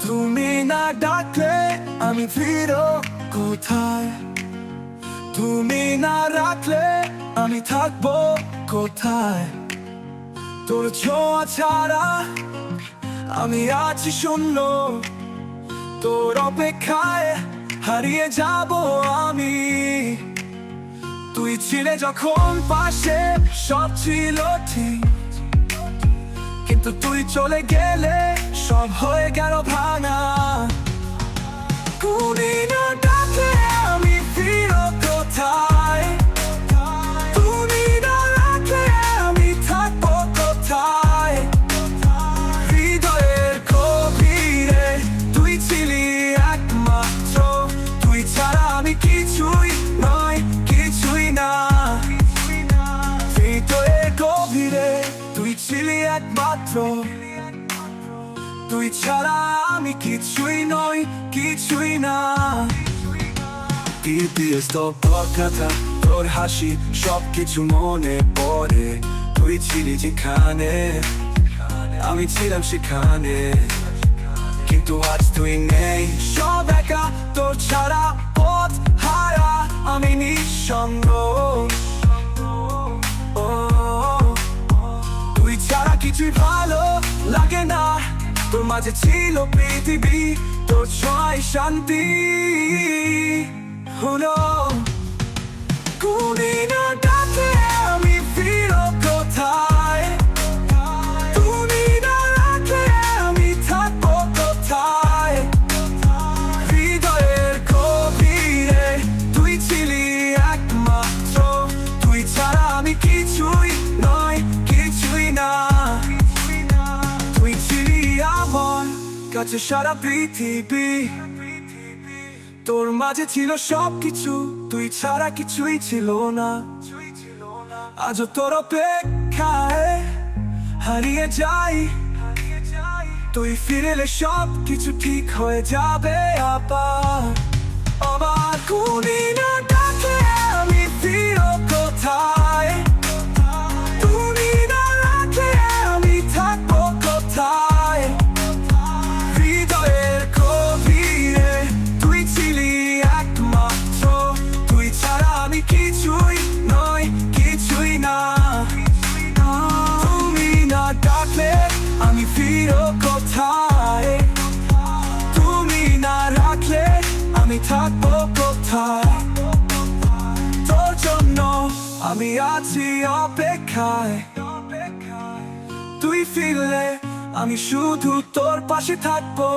তুমি না ডাকলে আমি ফিরো কোথায়? তুমি না রাখলে আমি থাকবো কোথায়? তোর ছোঁয়া ছাড়া আমি আছি শূন্য, তোর অপেক্ষায় হারিয়ে যাব আমি। তুই ছিলে যখন পাশে সব ছিল ঠিক, কিন্তু তুই চলে গেলে সব হয়ে গেল ভাঙা। তুমি না ডাকলে আমি ফিরো কোথায়? তুমি না রাখলে আমি থাকবো কোথায়? হৃদয়ের গভীরে তুই ছিলি একমাত্র, তুই ছাড়া আমি কিছুই নয়, কিছুই না। হৃদয়ের গভীরে তুই ছিলি একমাত্র, তুই ছাড়া আমি কিছুই নই, কিছুই না। ইতিহাস তোর কথা, তোর হাসি সবকিছু মনে পড়ে। তুই ছিলি যেখানে আমি ছিলাম সেখানে, কিন্তু আজ তুই নেই। সব একা, তোর ছাড়া পথ হারা আমি নিঃসঙ্গ। তুই ছাড়া কিছুই ভালো লাগে না, তোর মাঝে ছিল পৃথিবী, তোর ছোঁয়ায় শান্তি হলো। তুমি না ডাকলে আমি ফিরো কোথায়? তুমি না রাখলে আমি থাকবো কোথায়? হৃদয়ের গভীরে তুই ছিলি একমাত্র, তুই ছাড়া আমি কিছুই নয়, কিছুই না। তুই ছিলি আমার কাছে সারা পৃথিবী, তোর মাঝে ছিল সবকিছু, তুই ছাড়া কিছুই ছিল না। আজও তোর অপেক্ষায় হারিয়ে যাই, তুই ফিরেলে সব কিছু ঠিক হয়ে যাবে আবার। আমার তুমি না ডাকলে আমি ফিরো কোথায়? তুমি না রাখলে আমি থাকবো কোথায়? হৃদয়ের গভীরে তুই ছিলি একমাত্র, তুই ছাড়া আমি কিছুই নই, কিছুই না। তুমি না ডাকলে আমি ফিরো কোথায়? তুমি না রাখলে আমি থাকবো কোথায়? তোর জন্য আমি আছি অপেক্ষায়, তুই ফিরলে আমি শুধু তোর পাশে থাকবো।